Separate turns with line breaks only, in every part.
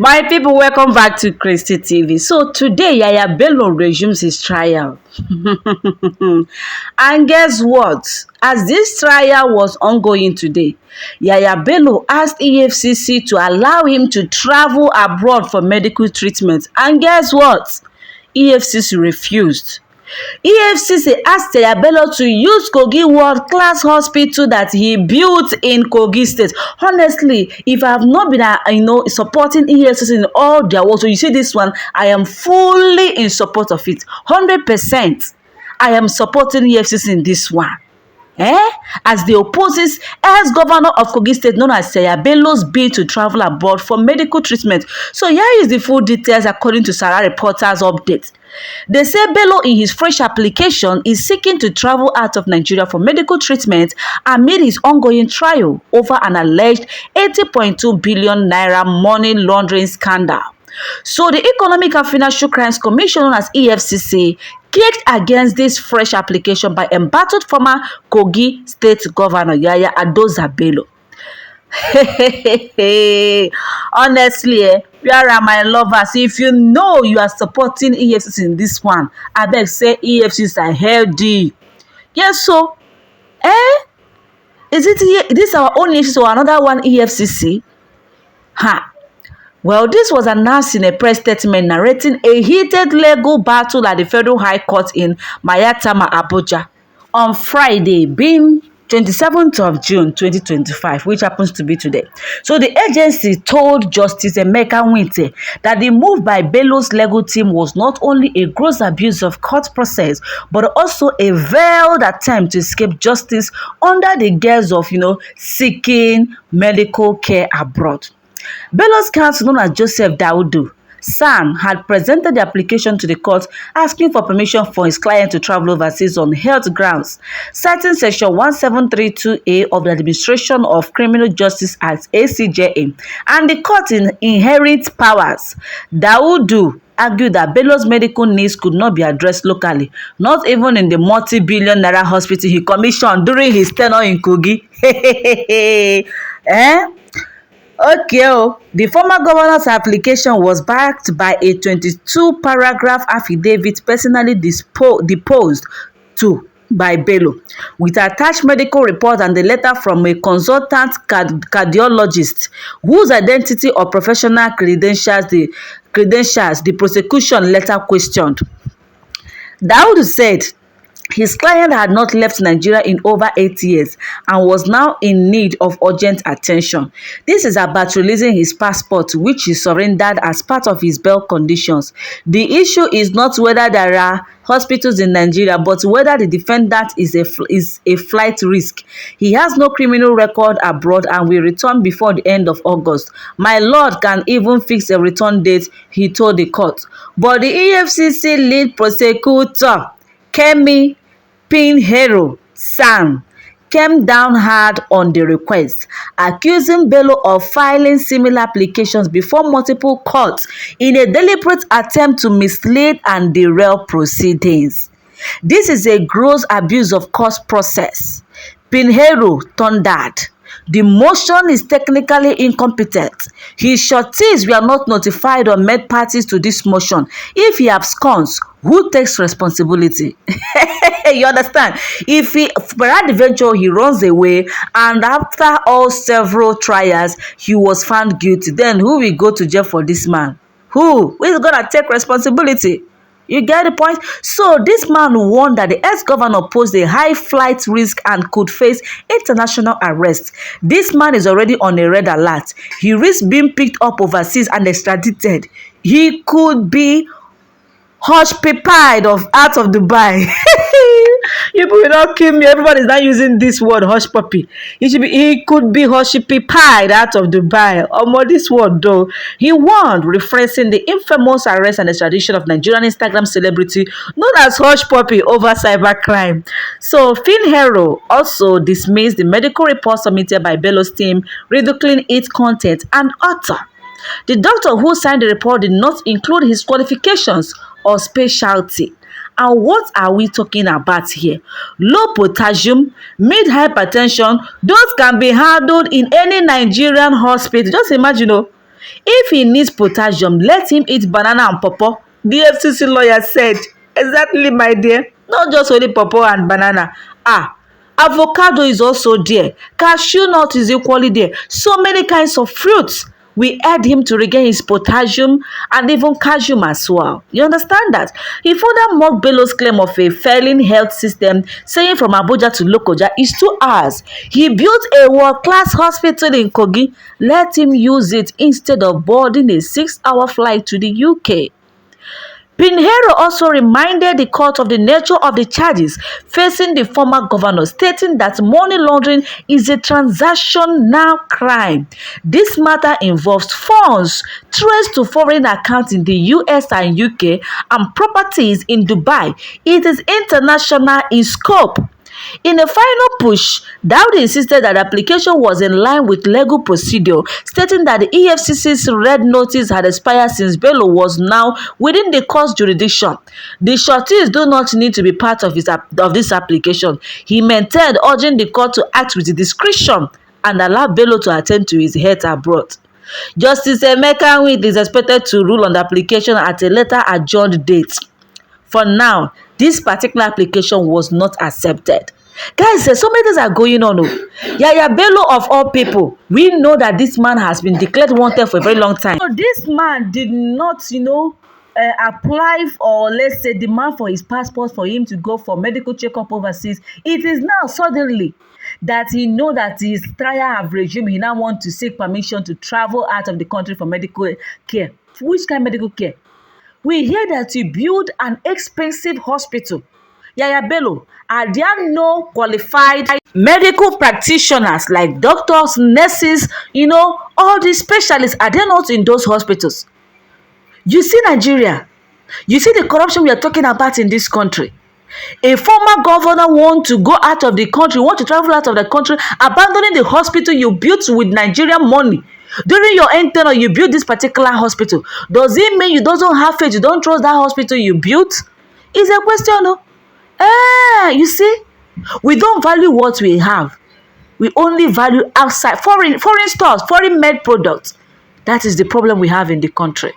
My people, welcome back to Christy TV. So today, Yahaya Bello resumes his trial. And guess what? As this trial was ongoing today, Yahaya Bello asked Efcc to allow him to travel abroad for medical treatment. And guess what? Efcc refused. Efcc asked Yahaya Bello to use Kogi world-class hospital that he built in Kogi State. Honestly, if I have not been, supporting Efcc in all their work, so you see this one, I am fully in support of it. 100%. I am supporting Efcc in this one. As the opposes ex-governor of Kogi State known as Yahaya Bello'S bid to travel abroad for medical treatment. So here is the full details according to Sarah Reporters update. They say Bello in his fresh application is seeking to travel out of Nigeria for medical treatment amid his ongoing trial over an alleged 80.2 billion naira money laundering scandal. So the Economic and Financial Crimes Commission known as EFCC kicked against this fresh application by embattled former Kogi State Governor Yahaya Bello. Honestly, where are my lovers? If you know you are supporting EFCC in this one, I beg say EFCC are healthy. Yes, so is it this our own EFCC or another one EFCC? Well, this was announced in a press statement narrating a heated legal battle at the Federal High Court in Mayatama, Abuja on Friday, being 27th of June 2025, which happens to be today. So the agency told Justice Emeka Nwite that the move by Bello's legal team was not only a gross abuse of court process, but also a veiled attempt to escape justice under the guise of, seeking medical care abroad. Bello's counsel, known as Joseph Davido, San, had presented the application to the court asking for permission for his client to travel overseas on health grounds, citing Section 1732A of the Administration of Criminal Justice Act (ACJA) and the court in inherent powers. Davido argued that Bello's medical needs could not be addressed locally, not even in the multi-billion naira hospital he commissioned during his tenure in Kogi. Okay, the former governor's application was backed by a 22-paragraph affidavit personally deposed to by Bello, with attached medical report and a letter from a consultant cardiologist whose identity or professional credentials the prosecution later questioned. Davido said his client had not left Nigeria in over 8 years and was now in need of urgent attention. This is about releasing his passport, which he surrendered as part of his bail conditions. The issue is not whether there are hospitals in Nigeria, but whether the defendant is a flight risk. He has no criminal record abroad and will return before the end of August. My lord can even fix a return date, he told the court. But the EFCC lead prosecutor, Kemi Pinheiro San, came down hard on the request, accusing Bello of filing similar applications before multiple courts in a deliberate attempt to mislead and derail proceedings. This is a gross abuse of court process, Pinheiro thundered. The motion is technically incompetent. His sureties were not notified or made parties to this motion. If he absconds, who takes responsibility? You understand? If peradventure he runs away and after all several trials he was found guilty, then who will go to jail for this man? Who is gonna take responsibility? You get the point? So this man warned that the ex-governor posed a high flight risk and could face international arrest. This man is already on a red alert. He risks being picked up overseas and extradited. He could be hush-pied out of Dubai. You will not kill me. Everybody is not using this word hush puppy. He could be hush-pied out of Dubai. This word though. He warned, referencing the infamous arrest and extradition of Nigerian Instagram celebrity known as Hush Puppy over cybercrime. So Pinheiro also dismissed the medical report submitted by Bello's team, ridiculing its content and author. The doctor who signed the report did not include his qualifications or specialty. And what are we talking about here? Low potassium, mid hypertension, those can be handled in any Nigerian hospital. Just imagine, If he needs potassium, let him eat banana and pawpaw. The FCC lawyer said, exactly, my dear. Not just only pawpaw and banana. Avocado is also there. Cashew nut is equally there. So many kinds of fruits. We add him to regain his potassium and even calcium as well. You understand that? He further mocked Bello's claim of a failing health system, saying from Abuja to Lokoja is 2 hours. He built a world-class hospital in Kogi. Let him use it instead of boarding a 6-hour flight to the UK. Pinheiro also reminded the court of the nature of the charges facing the former governor, stating that money laundering is a transactional crime. This matter involves funds traced to foreign accounts in the US and UK and properties in Dubai. It is international in scope. In a final push, Daudi insisted that the application was in line with legal procedure, stating that the EFCC's red notice had expired since Bello was now within the court's jurisdiction. The sureties do not need to be part of this application, he maintained, urging the court to act with discretion and allow Bello to attend to his health abroad. Justice Emeka Nwite is expected to rule on the application at a later adjourned date. For now, this particular application was not accepted. Guys, so many things are going on. Yahaya Bello, of all people, we know that this man has been declared wanted for a very long time. So this man did not, apply or let's say demand for his passport for him to go for medical checkup overseas. It is now suddenly that he know that his trial have resumed. He now wants to seek permission to travel out of the country for medical care. Which kind of medical care? We hear that you build an expensive hospital. Yahaya Bello, are there no qualified medical practitioners like doctors, nurses, all these specialists, are they not in those hospitals? You see Nigeria, you see the corruption we are talking about in this country. A former governor want to go out of the country, want to travel out of the country, abandoning the hospital you built with Nigerian money. During your tenure, you built this particular hospital. Does it mean you don't have faith, you don't trust that hospital you built? It's a question, no? You see, we don't value what we have. We only value outside, foreign stores, foreign made products. That is the problem we have in the country.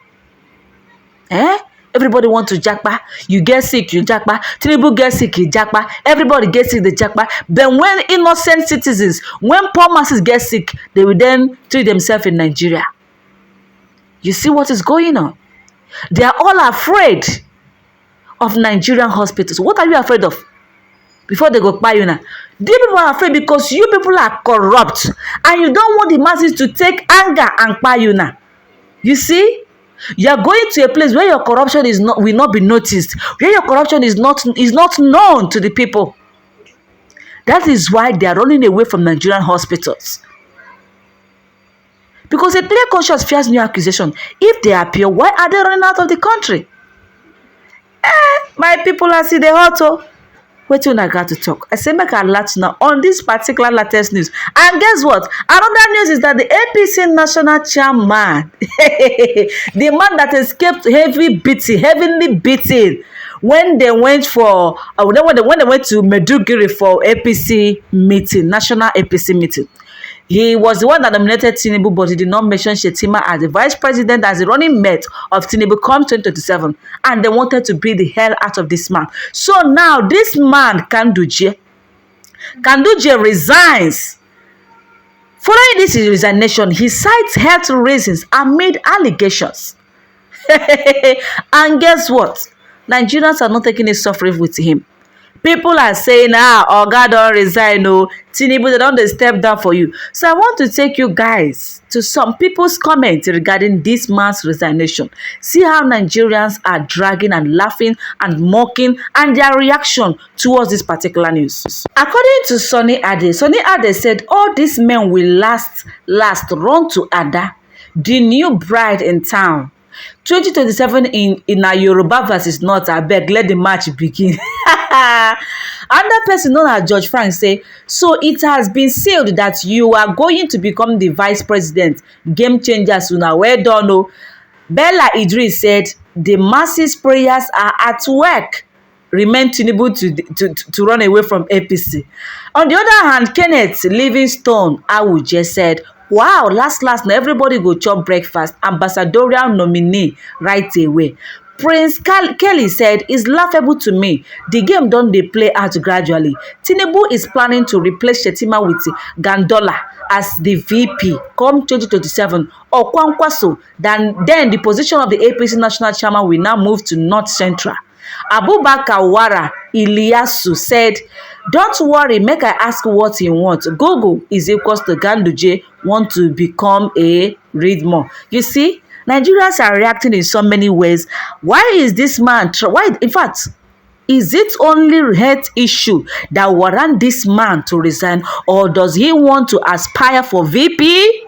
Everybody wants to jackpot. You get sick, you jackpot. Tinubu get sick, he jackpot. Everybody gets sick, they jackpot. Then when innocent citizens, when poor masses get sick, they will then treat themselves in Nigeria. You see what is going on? They are all afraid of Nigerian hospitals. What are you afraid of? Before they go buy you now. These people are afraid because you people are corrupt. And you don't want the masses to take anger and buy you now. You see? You are going to a place where your corruption will not be noticed, where your corruption is not known to the people. That is why they are running away from Nigerian hospitals. Because a clear conscience fears new accusation. If they appear, why are they running out of the country? My people are see the hot. Wait till I got to talk. I say make a lot now on this particular latest news. And guess what? Another news is that the APC national chairman, the man that escaped heavenly beating when they went for when they went to Meduguri for APC meeting, national APC meeting. He was the one that nominated Tinubu, but he did not mention Shetima as the vice president, as the running mate of Tinubu come 2027. And they wanted to beat the hell out of this man. So now this man, Ganduje resigns. Following this resignation, he cites health reasons amid allegations. And guess what? Nigerians are not taking a suffering with him. People are saying, Oga don't resign, no. Tinubu, they don't step down for you. So I want to take you guys to some people's comments regarding this man's resignation. See how Nigerians are dragging and laughing and mocking and their reaction towards this particular news. According to Sonny Ade said, all these men will last run to Ada, the new bride in town. 2027 in a Yoruba versus not, I beg, let the match begin. Another person known as George Frank say, so it has been sealed that you are going to become the vice president. Game changer sooner. Well done. Oh. Bella Idris said, the masses' prayers are at work. Remain Tinubu to run away from APC. On the other hand, Kenneth Livingstone Awuje said, Wow, last na everybody go chop breakfast. Ambassadorial nominee right away. Prince Kelly said, "It's laughable to me. The game don dey play out gradually. Tinubu is planning to replace Shettima with Gandola as the VP come 2027. Okwankwaso, then the position of the APC national chairman will now move to North Central." Abubakar Wara Iliasu said, "Don't worry, make I ask what he want. Google is equals to Ganduje want to become a read more." You see, Nigerians are reacting in so many ways. Why is this man, in fact, is it only health issue that warrant this man to resign, or does he want to aspire for VP?